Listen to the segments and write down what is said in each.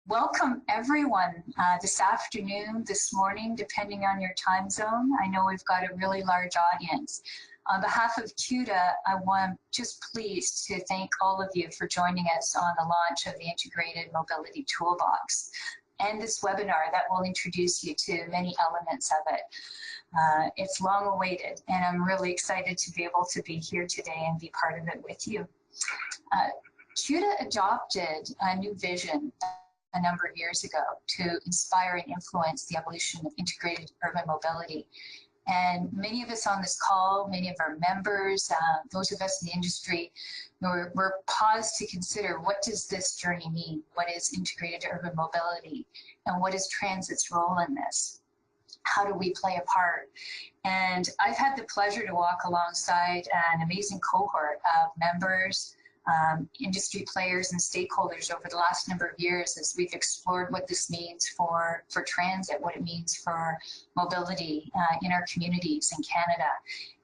Welcome everyone this afternoon, this morning, depending on your time zone. I know we've got a really large audience. On behalf of CUDA, I'm just pleased to thank all of you for joining us on the launch of the Integrated Mobility Toolbox and this webinar that will introduce you to many elements of it. It's long awaited, and I'm really excited to be able to be here today and be part of it with you. CUDA adopted a new vision a number of years ago to inspire and influence the evolution of integrated urban mobility. And many of us on this call, many of our members, those of us in the industry, we're paused to consider, what does this journey mean? What is integrated urban mobility? And what is transit's role in this? How do we play a part? And I've had the pleasure to walk alongside an amazing cohort of members, industry players and stakeholders over the last number of years as we've explored what this means for transit, what it means for mobility in our communities in Canada,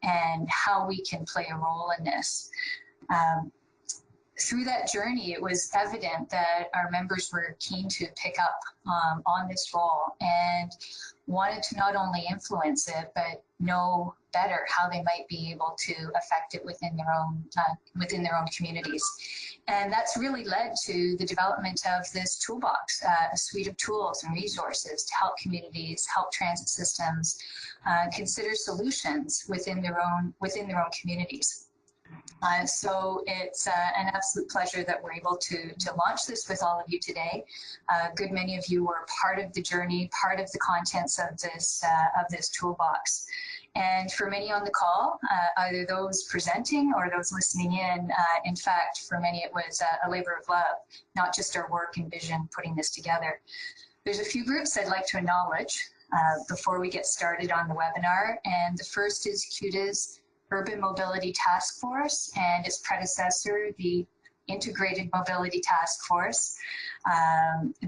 and how we can play a role in this. Through that journey, it was evident that our members were keen to pick up on this role and wanted to not only influence it, but know better how they might be able to affect it within their own communities. And that's really led to the development of this toolbox, a suite of tools and resources to help communities, help transit systems consider solutions within their own communities. So it's an absolute pleasure that we're able to launch this with all of you today. A good many of you were part of the journey, part of the contents of this toolbox. And for many on the call, either those presenting or those listening in fact, for many it was a labor of love, not just our work and vision putting this together. There's a few groups I'd like to acknowledge before we get started on the webinar. And the first is CUDA's Urban Mobility Task Force and its predecessor, the Integrated Mobility Task Force.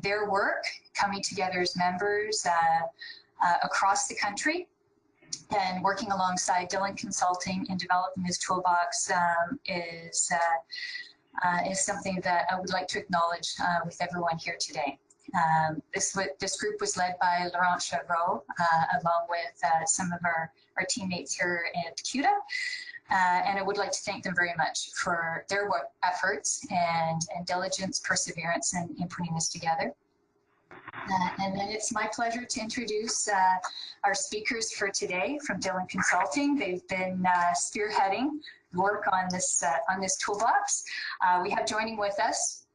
Their work coming together as members across the country and working alongside Dillon Consulting in developing this toolbox is something that I would like to acknowledge with everyone here today. This group was led by Laurent Chavreau, along with some of our teammates here at CUDA. And I would like to thank them very much for their efforts and diligence, perseverance in putting this together. And then it's my pleasure to introduce our speakers for today from Dillon Consulting. They've been spearheading work on this toolbox. We have joining with us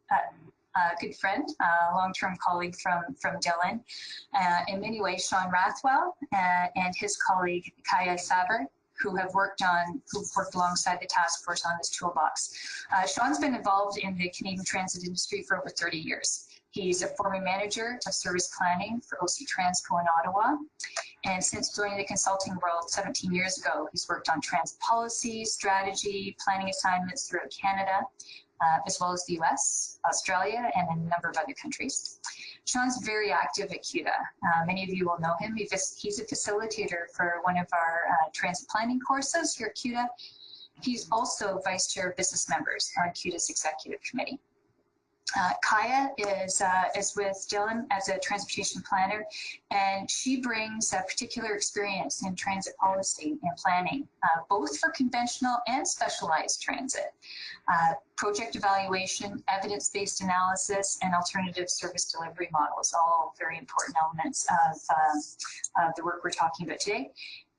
a good friend, a long-term colleague from Dillon, in many ways, Sean Rathwell, and his colleague Kaya Saber, who've worked alongside the task force on this toolbox. Sean's been involved in the Canadian transit industry for over 30 years. He's a former manager of service planning for OC Transco in Ottawa. And since joining the consulting world 17 years ago, he's worked on transit policy, strategy, planning assignments throughout Canada, as well as the US, Australia, and a number of other countries. Sean's very active at CUDA. Many of you will know him. He's a facilitator for one of our transit planning courses here at CUDA. He's also vice chair of business members on CUDA's executive committee. Kaya is with Dillon as a transportation planner, and she brings a particular experience in transit policy and planning, both for conventional and specialized transit, project evaluation, evidence-based analysis, and alternative service delivery models, all very important elements of the work we're talking about today,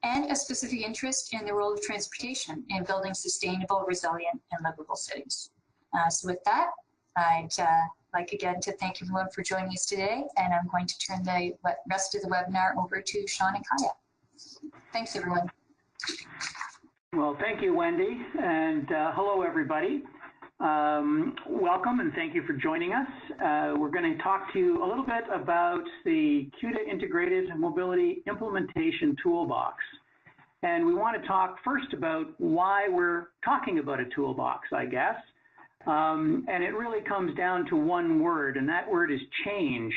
and a specific interest in the role of transportation in building sustainable, resilient, and livable cities. So with that, I'd like again to thank everyone for joining us today, and I'm going to turn the rest of the webinar over to Sean and Kaya. Thanks, everyone. Well, thank you, Wendy, and hello, everybody. Welcome, and thank you for joining us. We're going to talk to you a little bit about the CUDA Integrated Mobility Implementation Toolbox. And we want to talk first about why we're talking about a toolbox, I guess. And it really comes down to one word, and that word is change.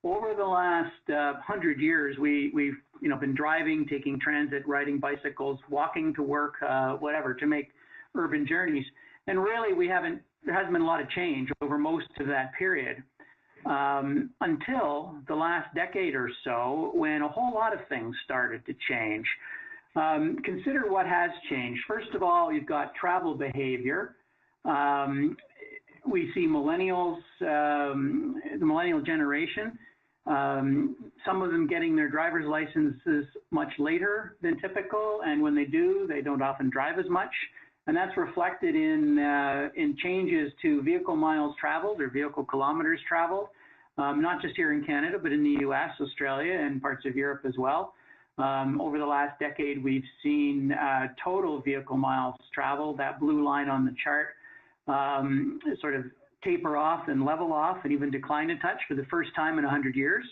Over the last 100 years, we've been driving, taking transit, riding bicycles, walking to work, whatever, to make urban journeys. And really, there hasn't been a lot of change over most of that period. until the last decade or so, when a whole lot of things started to change. Consider what has changed. First of all, you've got travel behavior. We see millennials, the millennial generation, some of them getting their driver's licenses much later than typical, and when they do, they don't often drive as much. And that's reflected in changes to vehicle miles traveled or vehicle kilometers traveled, not just here in Canada, but in the US, Australia, and parts of Europe as well. Over the last decade, we've seen total vehicle miles traveled, that blue line on the chart, sort of taper off and level off and even decline a touch for the first time in 100 years.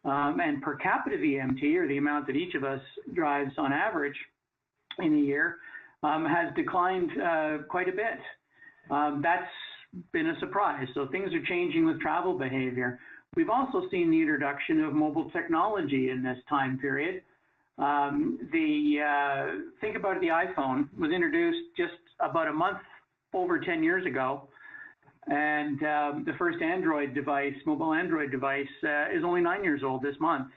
And per capita VMT, or the amount that each of us drives on average in a year, has declined quite a bit. That's been a surprise. So things are changing with travel behavior. We've also seen the introduction of mobile technology in this time period. Think about it, the iPhone was introduced just about a month over 10 years ago. And the first Android device, mobile Android device, is only 9 years old this month.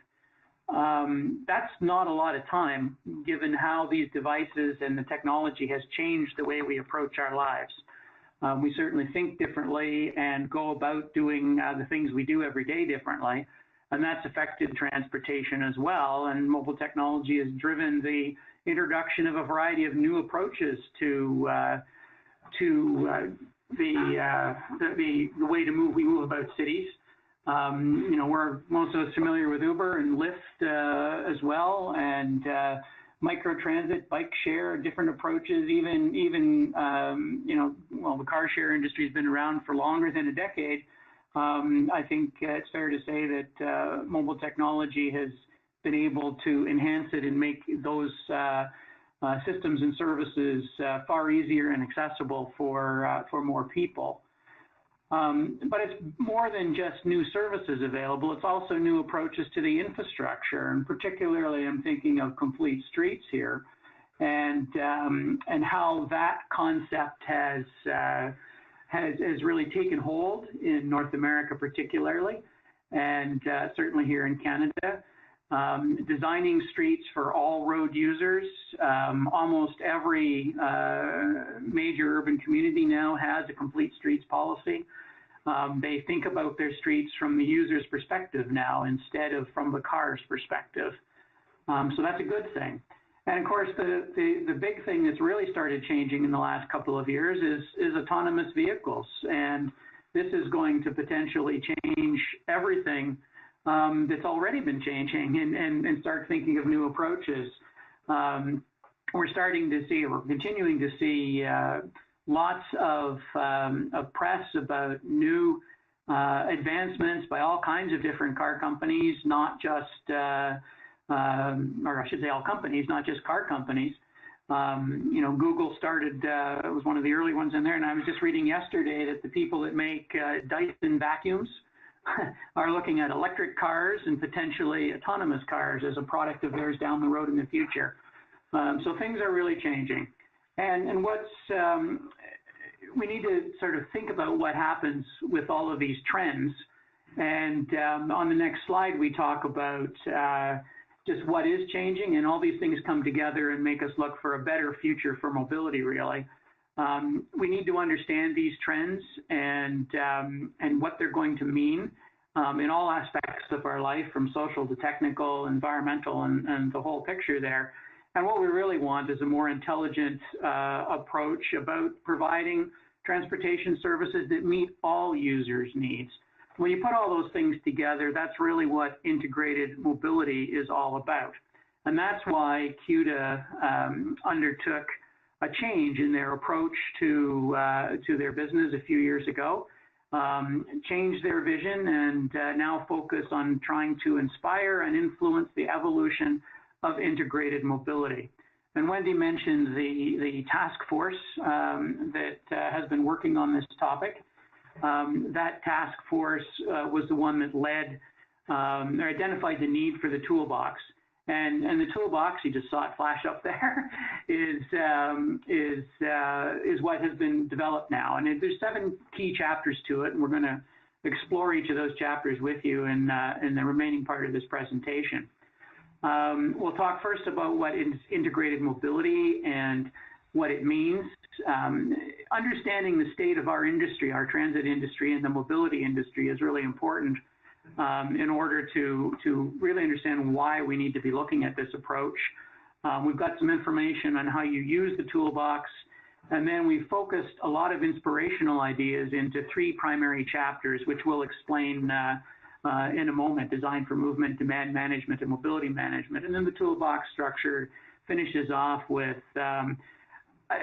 That's not a lot of time, given how these devices and the technology has changed the way we approach our lives. We certainly think differently and go about doing the things we do every day differently, and that's affected transportation as well. And mobile technology has driven the introduction of a variety of new approaches to the way we move about cities. We're most of us familiar with Uber and Lyft as well, and microtransit, bike share, different approaches. Even the car share industry has been around for longer than a decade. I think it's fair to say that mobile technology has been able to enhance it and make those systems and services far easier and accessible for more people. But it's more than just new services available. It's also new approaches to the infrastructure, and particularly I'm thinking of complete streets here, and how that concept has really taken hold in North America particularly, and certainly here in Canada. Designing streets for all road users. Almost every major urban community now has a complete streets policy. They think about their streets from the user's perspective now instead of from the car's perspective. So that's a good thing. And of course, the big thing that's really started changing in the last couple of years is autonomous vehicles. And this is going to potentially change everything that's already been changing, and start thinking of new approaches. We're continuing to see lots of press about new advancements by all kinds of different car companies, not just, or I should say all companies, not just car companies. Google started, was one of the early ones in there, and I was just reading yesterday that the people that make Dyson vacuums are looking at electric cars and potentially autonomous cars as a product of theirs down the road in the future. So things are really changing. And we need to sort of think about what happens with all of these trends. And on the next slide, we talk about just what is changing, and all these things come together and make us look for a better future for mobility, really. We need to understand these trends and what they're going to mean in all aspects of our life, from social to technical, environmental, and the whole picture there. And what we really want is a more intelligent approach about providing transportation services that meet all users' needs. When you put all those things together, that's really what integrated mobility is all about. And that's why CUDA undertook a change in their approach to their business a few years ago, changed their vision, and now focus on trying to inspire and influence the evolution of integrated mobility. And Wendy mentioned the task force that has been working on this topic. That task force was the one that led or identified the need for the toolbox. And the toolbox, you just saw it flash up there, is what has been developed now. And there's 7 key chapters to it, and we're going to explore each of those chapters with you in the remaining part of this presentation. We'll talk first about what is integrated mobility and what it means. Understanding the state of our industry, our transit industry and the mobility industry is really important in order to really understand why we need to be looking at this approach. We've got some information on how you use the toolbox, and then we focused a lot of inspirational ideas into 3 primary chapters, which we'll explain in a moment: design for movement, demand management, and mobility management. And then the toolbox structure finishes off with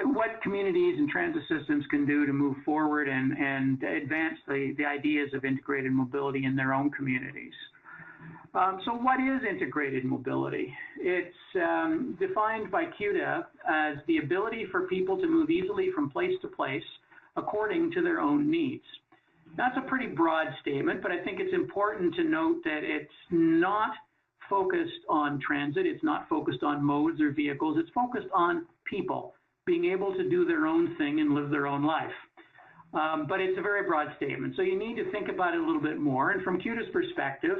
what communities and transit systems can do to move forward and advance the ideas of integrated mobility in their own communities. So what is integrated mobility? It's defined by QDEV as the ability for people to move easily from place to place according to their own needs. That's a pretty broad statement, but I think it's important to note that it's not focused on transit, it's not focused on modes or vehicles, it's focused on people being able to do their own thing and live their own life. But it's a very broad statement, so you need to think about it a little bit more. And from QDEV's perspective,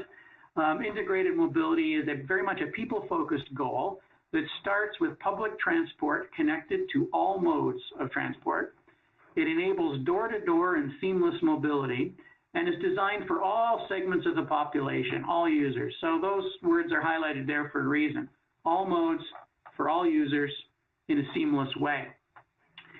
integrated mobility is very much a people-focused goal that starts with public transport connected to all modes of transport. It enables door-to-door and seamless mobility and is designed for all segments of the population, all users. So those words are highlighted there for a reason. All modes for all users in a seamless way.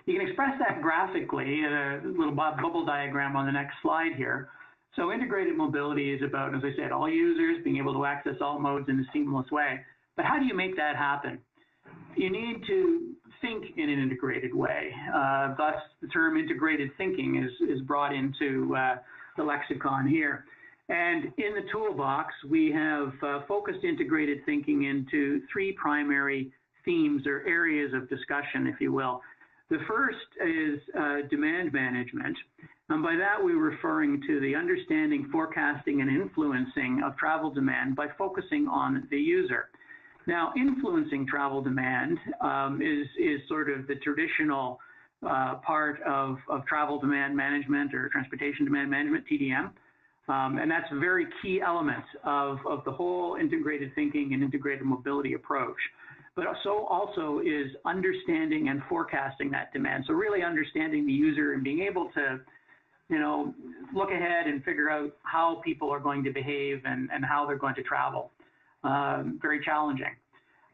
You can express that graphically in a little bubble diagram on the next slide here. So integrated mobility is about, as I said, all users being able to access all modes in a seamless way. But how do you make that happen? You need to think in an integrated way. Thus, the term integrated thinking is brought into the lexicon here. And in the toolbox, we have focused integrated thinking into 3 primary themes or areas of discussion, if you will. The first is demand management. And by that, we're referring to the understanding, forecasting, and influencing of travel demand by focusing on the user. Now, influencing travel demand is sort of the traditional part of travel demand management or transportation demand management, TDM. And that's a very key element of the whole integrated thinking and integrated mobility approach. But so also is understanding and forecasting that demand. So really understanding the user and being able to, look ahead and figure out how people are going to behave and how they're going to travel. Very challenging.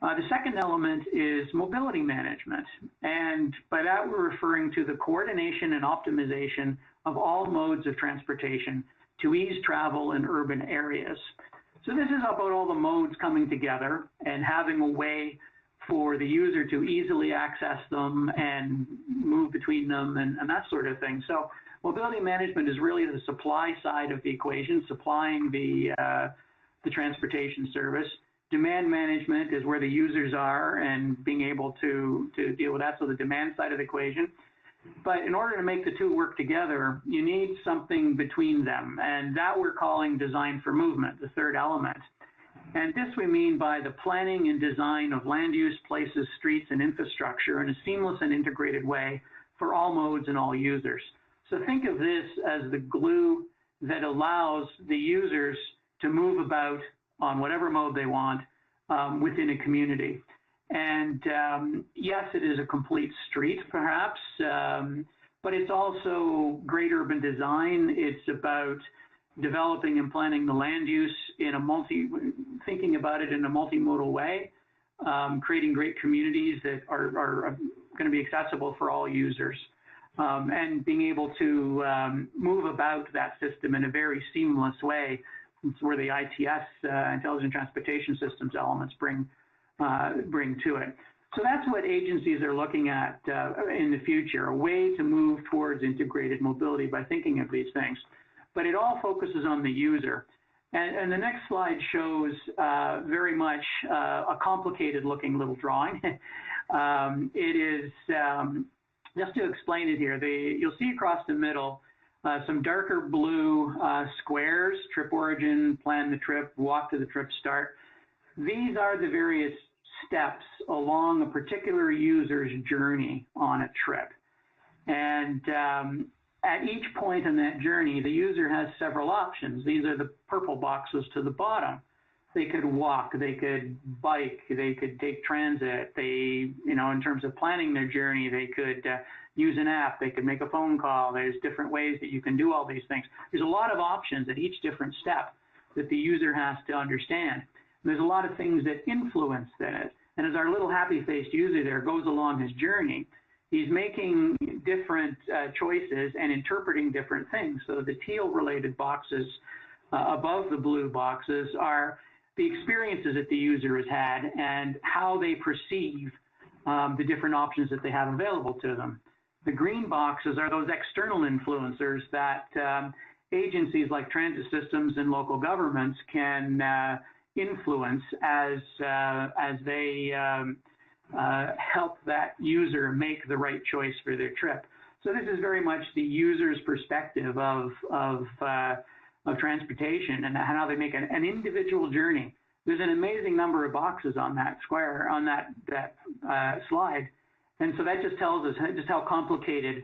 The second element is mobility management. And by that, we're referring to the coordination and optimization of all modes of transportation to ease travel in urban areas. So this is about all the modes coming together and having a way for the user to easily access them and move between them and that sort of thing. So mobility management is really the supply side of the equation, supplying the transportation service. Demand management is where the users are and being able to deal with that, so the demand side of the equation. But in order to make the two work together, you need something between them, and that we're calling design for movement, the third element. And this we mean by the planning and design of land use, places, streets, and infrastructure in a seamless and integrated way for all modes and all users. So think of this as the glue that allows the users to move about on whatever mode they want within a community. And yes, it is a complete street, perhaps, but it's also great urban design. It's about developing and planning the land use in a thinking about it in a multimodal way, creating great communities that are going to be accessible for all users, and being able to move about that system in a very seamless way. It's where the ITS, Intelligent Transportation Systems elements bring to it. So that's what agencies are looking at in the future, a way to move towards integrated mobility by thinking of these things. But it all focuses on the user. And the next slide shows very much a complicated looking little drawing. It is, just to explain it here, you'll see across the middle some darker blue squares: trip origin, plan the trip, walk to the trip start. These are the various steps along a particular user's journey on a trip. And at each point in that journey, the user has several options. These are the purple boxes to the bottom. They could walk, they could bike, they could take transit. They, you know, in terms of planning their journey, they could use an app, they could make a phone call. There's different ways that you can do all these things. There's a lot of options at each different step that the user has to understand. There's a lot of things that influence that. And as our little happy-faced user there goes along his journey, he's making different choices and interpreting different things. So the teal-related boxes above the blue boxes are the experiences that the user has had and how they perceive the different options that they have available to them. The green boxes are those external influencers that agencies like transit systems and local governments can influence as they help that user make the right choice for their trip. So this is very much the user's perspective of transportation and how they make an individual journey. There's an amazing number of boxes on that square, on that slide. And so that just tells us just how complicated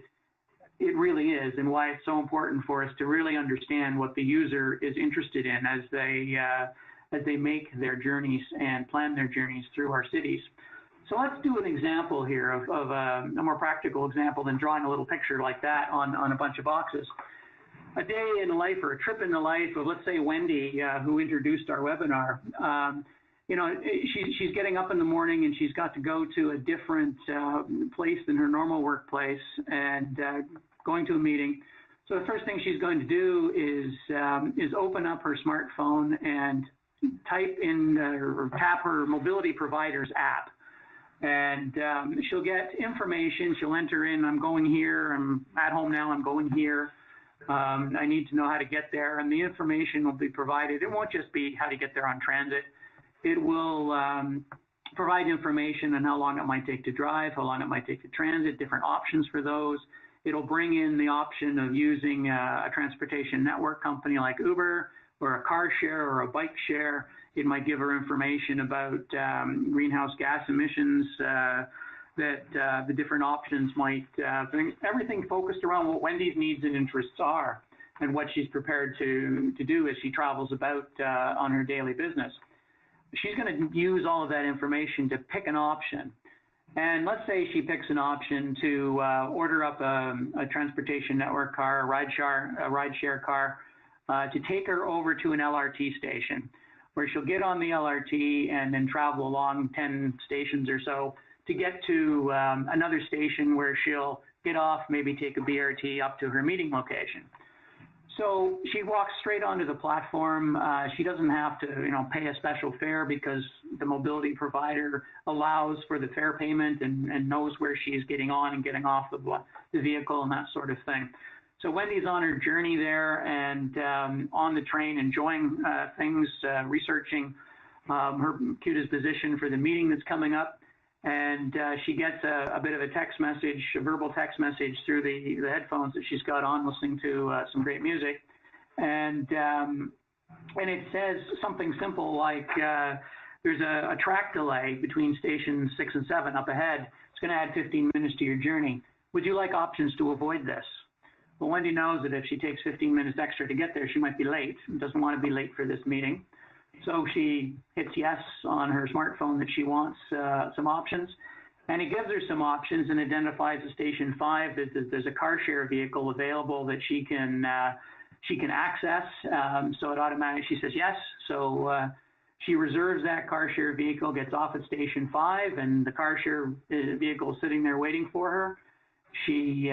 it really is and why it's so important for us to really understand what the user is interested in as they make their journeys and plan their journeys through our cities. So let's do an example here of a more practical example than drawing a little picture like that on a bunch of boxes. A day in the life or a trip in the life of, let's say, Wendy, who introduced our webinar. You know, she's getting up in the morning and she's got to go to a different place than her normal workplace and going to a meeting. So the first thing she's going to do is open up her smartphone and type in or tap her mobility provider's app. And she'll get information. She'll enter in, I'm going here, I'm at home now, I'm going here. I need to know how to get there, and the information will be provided. It won't just be how to get there on transit. It will provide information on how long it might take to drive, how long it might take to transit, different options for those. It'll bring in the option of using a transportation network company like Uber or a car share or a bike share. It might give her information about greenhouse gas emissions, that the different options might bring. Everything focused around what Wendy's needs and interests are and what she's prepared to do as she travels about on her daily business. She's going to use all of that information to pick an option. And let's say she picks an option to order up a transportation network car, a rideshare car, to take her over to an LRT station, where she'll get on the LRT and then travel along 10 stations or so to get to another station where she'll get off, maybe take a BRT up to her meeting location. So she walks straight onto the platform. She doesn't have to, pay a special fare because the mobility provider allows for the fare payment and knows where she is getting on and getting off the vehicle and that sort of thing. So Wendy's on her journey there and on the train, enjoying things, researching her queue disposition for the meeting that's coming up. And she gets a bit of a text message, a verbal text message through the headphones that she's got on, listening to some great music. And it says something simple like, there's a track delay between stations 6 and 7 up ahead. It's going to add 15 minutes to your journey. Would you like options to avoid this? Well, Wendy knows that if she takes 15 minutes extra to get there, she might be late and doesn't want to be late for this meeting. So she hits yes on her smartphone that she wants some options, and it gives her some options and identifies a station 5 that there's a car share vehicle available that she can access. So it automatically, she says yes. So she reserves that car share vehicle, gets off at station 5, and the car share vehicle is sitting there waiting for her. She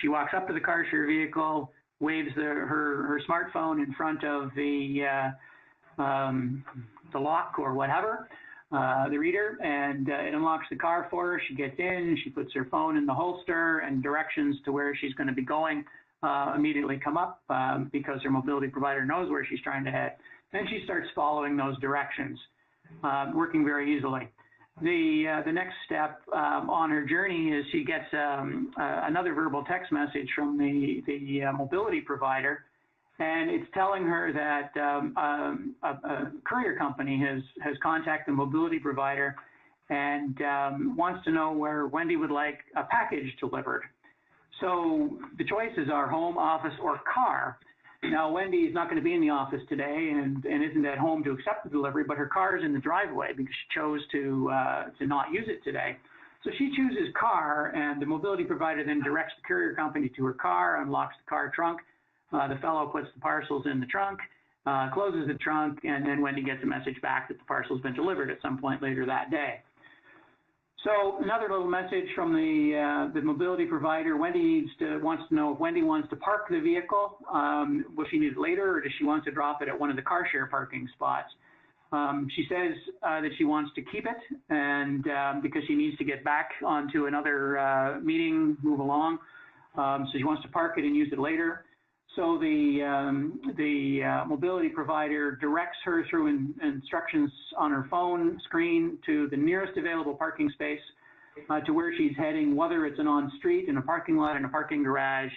walks up to the car share vehicle, waves her smartphone in front of the lock or whatever, the reader, and it unlocks the car for her. She gets in, she puts her phone in the holster, and directions to where she's going to be going immediately come up because her mobility provider knows where she's trying to head. Then she starts following those directions, working very easily. The next step on her journey is she gets another verbal text message from the mobility provider, and it's telling her that a courier company has contacted the mobility provider and wants to know where Wendy would like a package delivered. So the choices are home, office, or car. Now, Wendy is not going to be in the office today and isn't at home to accept the delivery, but her car is in the driveway because she chose to not use it today. So she chooses car, and the mobility provider then directs the courier company to her car, unlocks the car trunk. The fellow puts the parcels in the trunk, closes the trunk, and then Wendy gets a message back that the parcel's been delivered at some point later that day. So another little message from the mobility provider. Wendy wants to know if Wendy wants to park the vehicle. Will she need it later, or does she want to drop it at one of the car share parking spots? She says that she wants to keep it, and because she needs to get back onto another meeting, move along. So she wants to park it and use it later. So the mobility provider directs her through instructions on her phone screen to the nearest available parking space, to where she's heading, whether it's an on-street, in a parking lot, in a parking garage,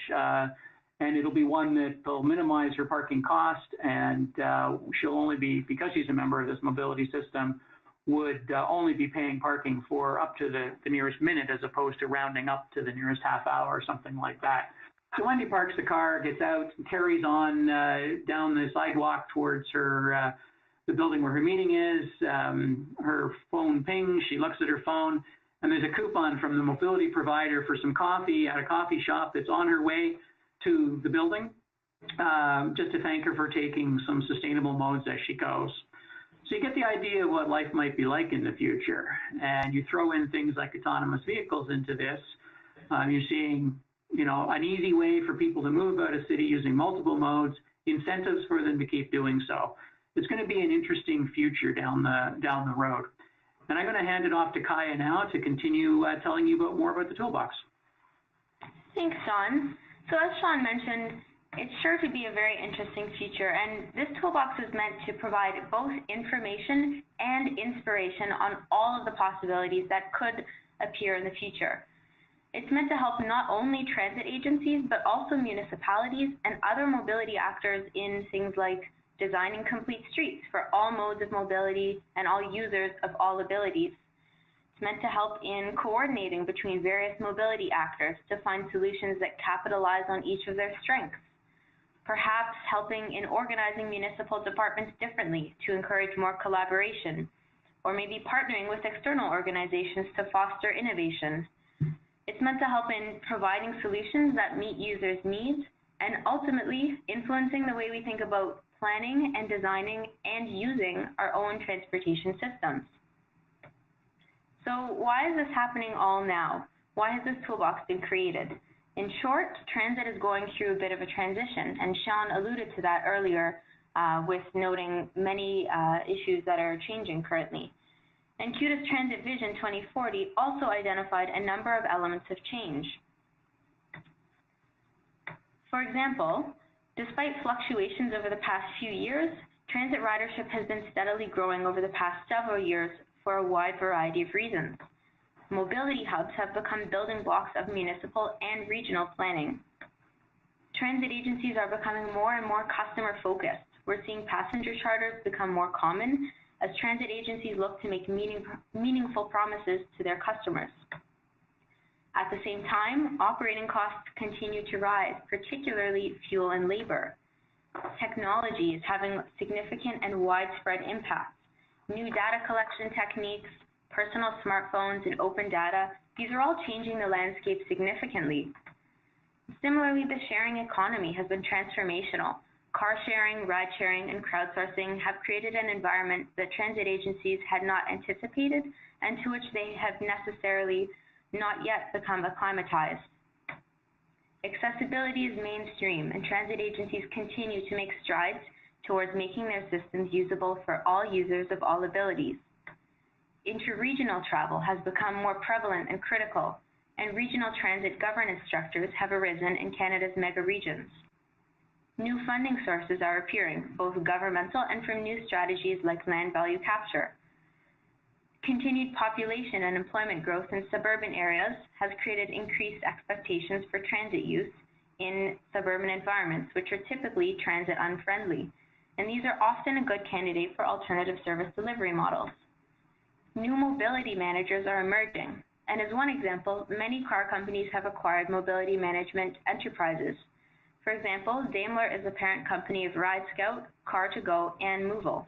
and it'll be one that will minimize her parking cost, and she'll only be, because she's a member of this mobility system, would only be paying parking for up to the nearest minute, as opposed to rounding up to the nearest half hour or something like that. So Wendy parks the car, gets out, carries on down the sidewalk towards her the building where her meeting is. Her phone pings, she looks at her phone, and there's a coupon from the mobility provider for some coffee at a coffee shop that's on her way to the building, just to thank her for taking some sustainable modes as she goes. So you get the idea of what life might be like in the future, and you throw in things like autonomous vehicles into this. You're seeing, you know, an easy way for people to move out of city using multiple modes, incentives for them to keep doing so. It's going to be an interesting future down the road. And I'm going to hand it off to Kaya now to continue telling you more about the toolbox. Thanks, Sean. So as Sean mentioned, it's sure to be a very interesting future, and this toolbox is meant to provide both information and inspiration on all of the possibilities that could appear in the future. It's meant to help not only transit agencies, but also municipalities and other mobility actors in things like designing complete streets for all modes of mobility and all users of all abilities. It's meant to help in coordinating between various mobility actors to find solutions that capitalize on each of their strengths. Perhaps helping in organizing municipal departments differently to encourage more collaboration, or maybe partnering with external organizations to foster innovation. It's meant to help in providing solutions that meet users' needs and ultimately influencing the way we think about planning and designing and using our own transportation systems. So why is this happening all now? Why has this toolbox been created? In short, transit is going through a bit of a transition, and Sean alluded to that earlier with noting many issues that are changing currently. And CUDA's Transit Vision 2040 also identified a number of elements of change. For example, despite fluctuations over the past few years, transit ridership has been steadily growing over the past several years for a wide variety of reasons. Mobility hubs have become building blocks of municipal and regional planning. Transit agencies are becoming more and more customer focused. We're seeing passenger charters become more common as transit agencies look to make meaningful promises to their customers. At the same time, operating costs continue to rise, particularly fuel and labor. Technology is having significant and widespread impacts. New data collection techniques, personal smartphones, and open data, these are all changing the landscape significantly. Similarly, the sharing economy has been transformational. Car sharing, ride sharing, and crowdsourcing have created an environment that transit agencies had not anticipated and to which they have necessarily not yet become acclimatized. Accessibility is mainstream, and transit agencies continue to make strides towards making their systems usable for all users of all abilities. Interregional travel has become more prevalent and critical, and regional transit governance structures have arisen in Canada's mega regions. New funding sources are appearing, both governmental and from new strategies like land value capture. Continued population and employment growth in suburban areas has created increased expectations for transit use in suburban environments, which are typically transit unfriendly, and these are often a good candidate for alternative service delivery models. New mobility managers are emerging. And as one example, many car companies have acquired mobility management enterprises. For example, Daimler is the parent company of RideScout, Car2Go, and nouvelle.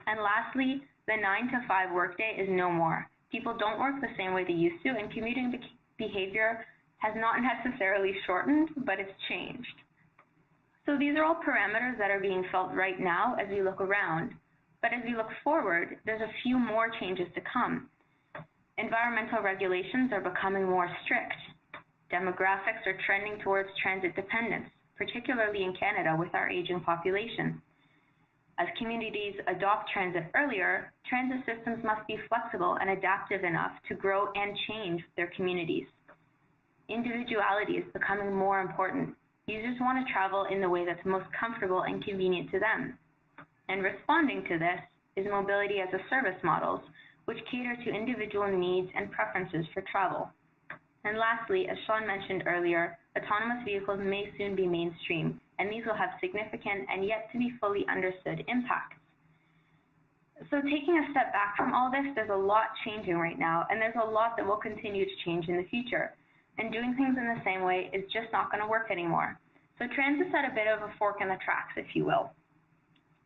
And lastly, the 9-to-5 workday is no more. People don't work the same way they used to, and commuting behavior has not necessarily shortened, but it's changed. So these are all parameters that are being felt right now as we look around. But as we look forward, there's a few more changes to come. Environmental regulations are becoming more strict. Demographics are trending towards transit dependence, particularly in Canada with our aging population. As communities adopt transit earlier, transit systems must be flexible and adaptive enough to grow and change their communities. Individuality is becoming more important. Users want to travel in the way that's most comfortable and convenient to them. And responding to this is mobility as a service models, which cater to individual needs and preferences for travel. And lastly, as Sean mentioned earlier, autonomous vehicles may soon be mainstream, and these will have significant and yet to be fully understood impacts. So taking a step back from all this, there's a lot changing right now, and there's a lot that will continue to change in the future. And doing things in the same way is just not going to work anymore. So transit's at a bit of a fork in the tracks, if you will.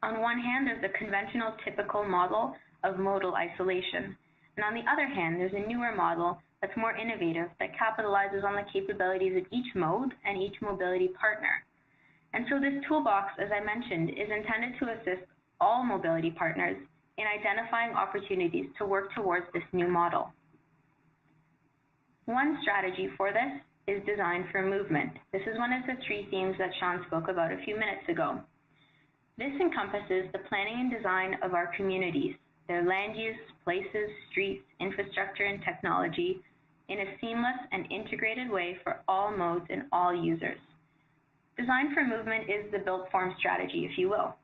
On one hand, there's the conventional typical model of modal isolation. And on the other hand, there's a newer model that's more innovative that capitalizes on the capabilities of each mode and each mobility partner. And so this toolbox, as I mentioned, is intended to assist all mobility partners in identifying opportunities to work towards this new model. One strategy for this is design for movement. This is one of the three themes that Sean spoke about a few minutes ago. This encompasses the planning and design of our communities, their land use, places, streets, infrastructure, and technology in a seamless and integrated way for all modes and all users. Design for movement is the built form strategy, if you will.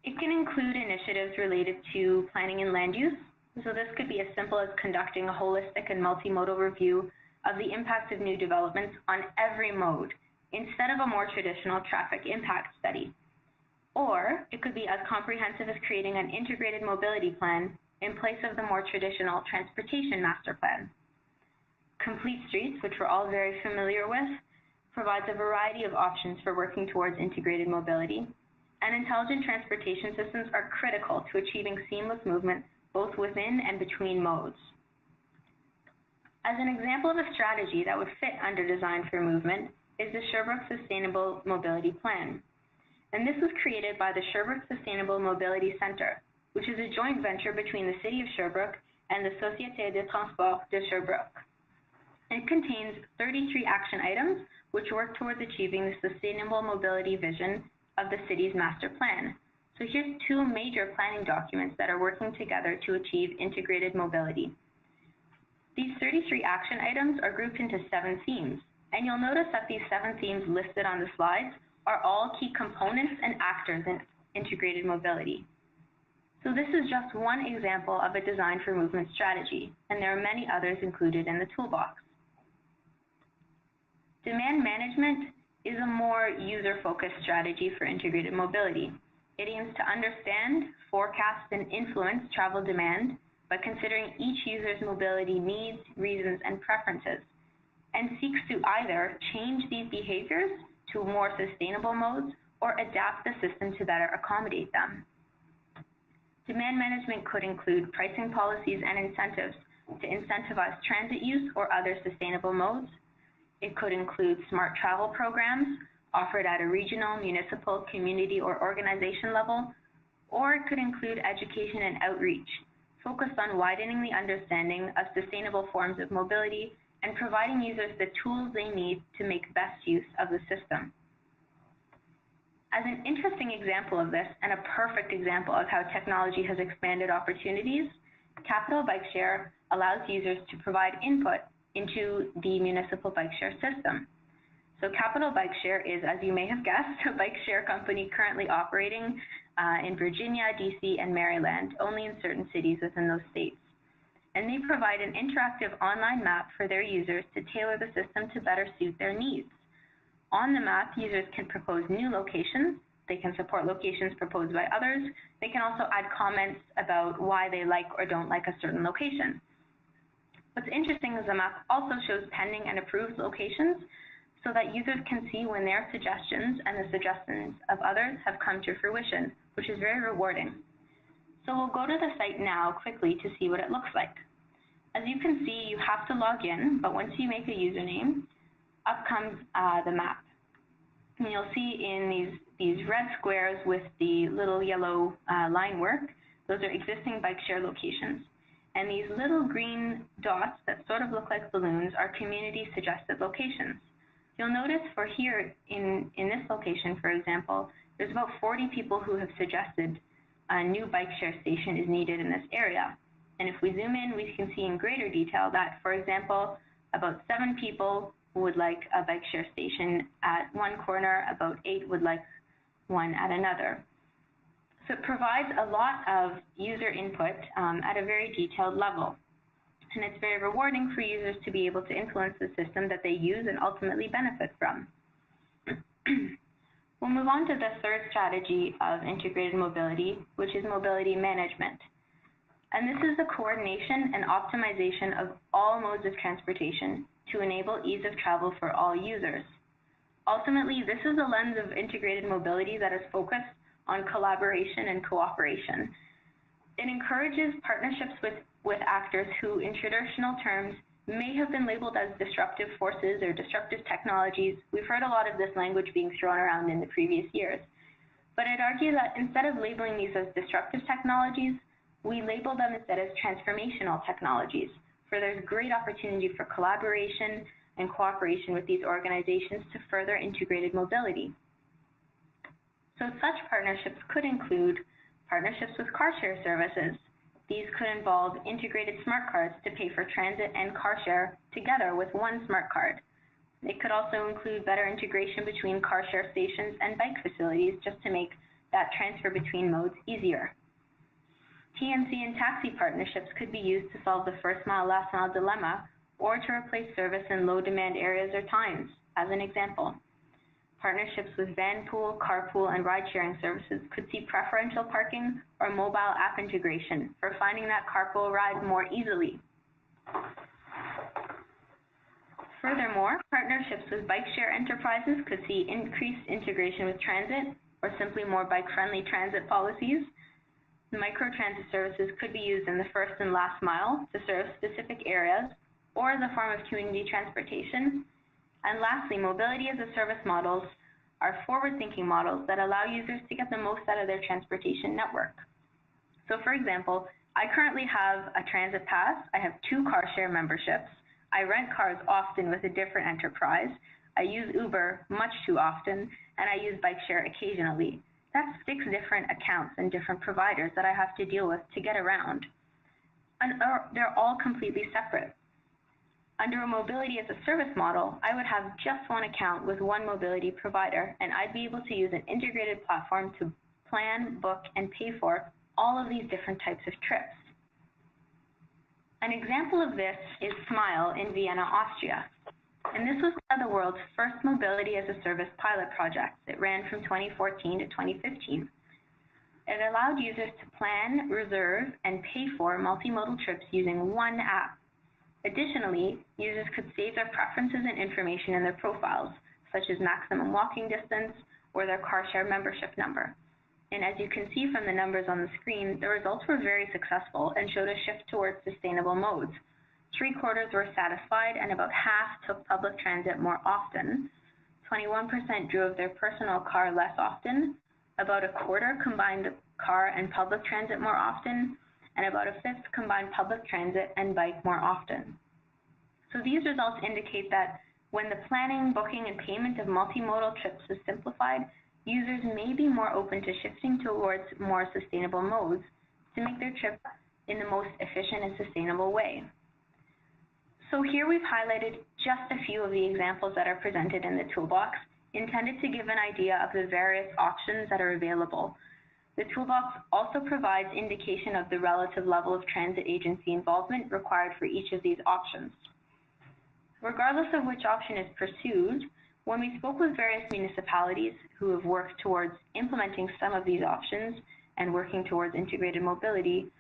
It can include initiatives related to planning and land use. So this could be as simple as conducting a holistic and multimodal review of the impact of new developments on every mode, instead of a more traditional traffic impact study. Or it could be as comprehensive as creating an integrated mobility plan in place of the more traditional transportation master plan. Complete Streets, which we're all very familiar with, provides a variety of options for working towards integrated mobility, and intelligent transportation systems are critical to achieving seamless movement both within and between modes. As an example of a strategy that would fit under design for movement is the Sherbrooke Sustainable Mobility Plan. And this was created by the Sherbrooke Sustainable Mobility Centre, which is a joint venture between the City of Sherbrooke and the Société de Transport de Sherbrooke. It contains 33 action items which work towards achieving the sustainable mobility vision of the city's master plan. So here's two major planning documents that are working together to achieve integrated mobility. These 33 action items are grouped into 7 themes, and you'll notice that these 7 themes listed on the slides are all key components and actors in integrated mobility. So this is just one example of a design for movement strategy, and there are many others included in the toolbox. Demand management is a more user-focused strategy for integrated mobility. It aims to understand, forecast, and influence travel demand by considering each user's mobility needs, reasons, and preferences, and seeks to either change these behaviors to more sustainable modes or adapt the system to better accommodate them. Demand management could include pricing policies and incentives to incentivize transit use or other sustainable modes. It could include smart travel programs offered at a regional, municipal, community, or organization level, or it could include education and outreach, focused on widening the understanding of sustainable forms of mobility and providing users the tools they need to make best use of the system. As an interesting example of this, and a perfect example of how technology has expanded opportunities, Capital Bike Share allows users to provide input into the municipal bike share system. So Capital Bike Share is, as you may have guessed, a bike share company currently operating in Virginia, DC, and Maryland, only in certain cities within those states. And they provide an interactive online map for their users to tailor the system to better suit their needs. On the map, users can propose new locations. They can support locations proposed by others. They can also add comments about why they like or don't like a certain location. What's interesting is the map also shows pending and approved locations so that users can see when their suggestions and the suggestions of others have come to fruition, which is very rewarding. So we'll go to the site now quickly to see what it looks like. As you can see, you have to log in, but once you make a username, up comes the map. And you'll see in these red squares with the little yellow line work, those are existing bike share locations. And these little green dots that sort of look like balloons are community suggested locations. You'll notice for here in this location, for example, there's about 40 people who have suggested a new bike share station is needed in this area. And if we zoom in, we can see in greater detail that, for example, about 7 people would like a bike share station at one corner, about 8 would like one at another. So it provides a lot of user input at a very detailed level. And it's very rewarding for users to be able to influence the system that they use and ultimately benefit from. We'll move on to the third strategy of integrated mobility, which is mobility management. And this is the coordination and optimization of all modes of transportation to enable ease of travel for all users. Ultimately, this is the lens of integrated mobility that is focused on collaboration and cooperation. It encourages partnerships with actors who, in traditional terms, may have been labeled as disruptive forces or disruptive technologies. We've heard a lot of this language being thrown around in the previous years. But I'd argue that instead of labeling these as disruptive technologies, we label them instead as transformational technologies, for there's great opportunity for collaboration and cooperation with these organizations to further integrated mobility. So such partnerships could include partnerships with car share services. These could involve integrated smart cards to pay for transit and car share together with one smart card. It could also include better integration between car share stations and bike facilities just to make that transfer between modes easier. TNC and taxi partnerships could be used to solve the first mile, last mile dilemma or to replace service in low demand areas or times, as an example. Partnerships with van pool, carpool, and ride-sharing services could see preferential parking or mobile app integration for finding that carpool ride more easily. Furthermore, partnerships with bike share enterprises could see increased integration with transit or simply more bike-friendly transit policies. Microtransit services could be used in the first and last mile to serve specific areas or as a form of community transportation. And lastly, mobility as a service models are forward-thinking models that allow users to get the most out of their transportation network. So for example, I currently have a transit pass, I have 2 car share memberships, I rent cars often with a different enterprise, I use Uber much too often, and I use bike share occasionally. That's 6 different accounts and different providers that I have to deal with to get around. And they're all completely separate. Under a mobility as a service model, I would have just one account with one mobility provider, and I'd be able to use an integrated platform to plan, book, and pay for all of these different types of trips. An example of this is Smile in Vienna, Austria. And this was one of the world's first mobility as a service pilot projects. It ran from 2014 to 2015. It allowed users to plan, reserve, and pay for multimodal trips using one app. Additionally, users could save their preferences and information in their profiles, such as maximum walking distance or their car share membership number. And as you can see from the numbers on the screen, the results were very successful and showed a shift towards sustainable modes. 3/4 were satisfied and about half took public transit more often. 21% drove their personal car less often. About 1/4 combined car and public transit more often, and about 1/5 combined public transit and bike more often. So these results indicate that when the planning, booking, and payment of multimodal trips is simplified, users may be more open to shifting towards more sustainable modes to make their trip in the most efficient and sustainable way. So here we've highlighted just a few of the examples that are presented in the toolbox, intended to give an idea of the various options that are available. The toolbox also provides indication of the relative level of transit agency involvement required for each of these options. Regardless of which option is pursued, when we spoke with various municipalities who have worked towards implementing some of these options and working towards integrated mobility,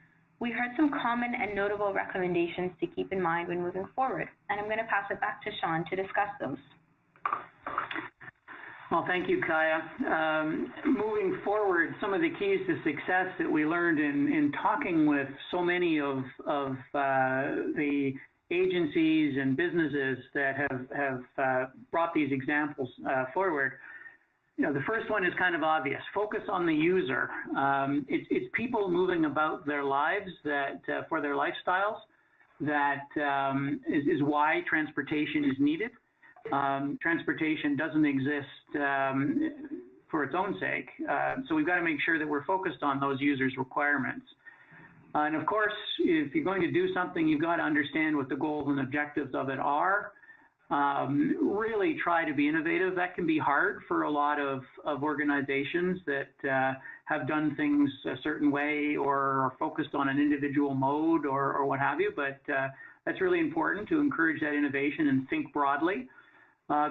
We heard some common and notable recommendations to keep in mind when moving forward, and I'm going to pass it back to Sean to discuss those. Well, thank you, Kaya. Moving forward, some of the keys to success that we learned in talking with so many of the agencies and businesses that have brought these examples forward. You know, the first one is kind of obvious. Focus on the user. It's people moving about their lives that for their lifestyles that is why transportation is needed. Transportation doesn't exist for its own sake, so we've got to make sure that we're focused on those users' requirements. And of course, if you're going to do something, you've got to understand what the goals and objectives of it are. Really try to be innovative. That can be hard for a lot of organizations that have done things a certain way or are focused on an individual mode or what have you, but that's really important to encourage that innovation and think broadly.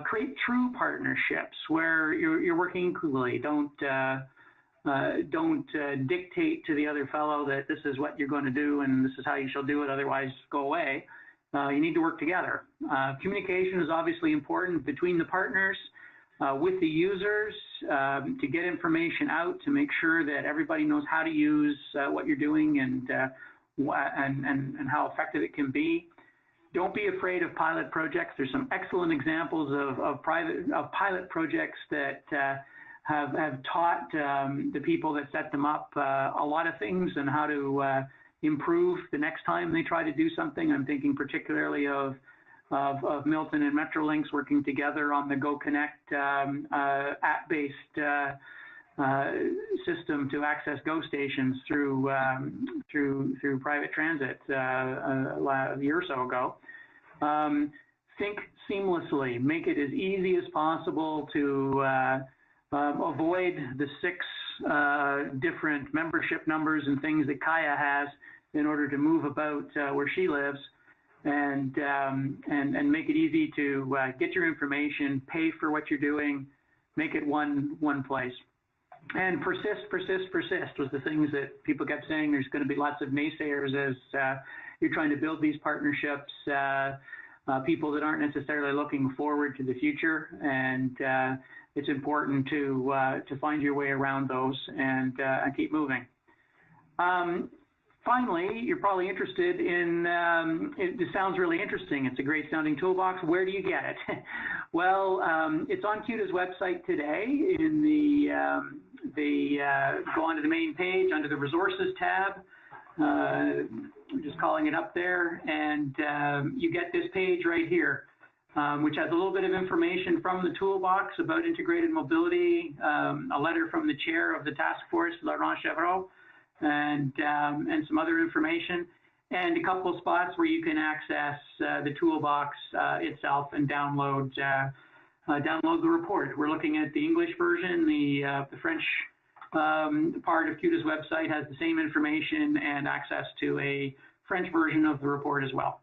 Create true partnerships where you're working equally. Don't dictate to the other fellow that this is what you're going to do and this is how you shall do it, otherwise go away. You need to work together. Communication is obviously important between the partners, with the users, to get information out, to make sure that everybody knows how to use what you're doing and how effective it can be. Don't be afraid of pilot projects. There's some excellent examples of pilot projects that have taught the people that set them up a lot of things and how to improve the next time they try to do something. I'm thinking particularly of Milton and Metrolinx working together on the Go Connect app-based system to access Go stations through private transit a year or so ago. Think seamlessly. Make it as easy as possible to avoid the 6 different membership numbers and things that Kaya has in order to move about where she lives, and make it easy to get your information, pay for what you're doing, make it one place. And persist was the things that people kept saying. There's going to be lots of naysayers as you're trying to build these partnerships, people that aren't necessarily looking forward to the future, and it's important to find your way around those and keep moving. Finally, you're probably interested in, it sounds really interesting. It's a great sounding toolbox. Where do you get it? Well, it's on CUDA's website today. In go onto the main page under the resources tab. I'm just calling it up there, and you get this page right here, which has a little bit of information from the toolbox about integrated mobility, a letter from the chair of the task force, Laurent Chevreau, and some other information, and a couple of spots where you can access the toolbox itself and download the report. We're looking at the English version. The French part of CUDA's website has the same information and access to a French version of the report as well.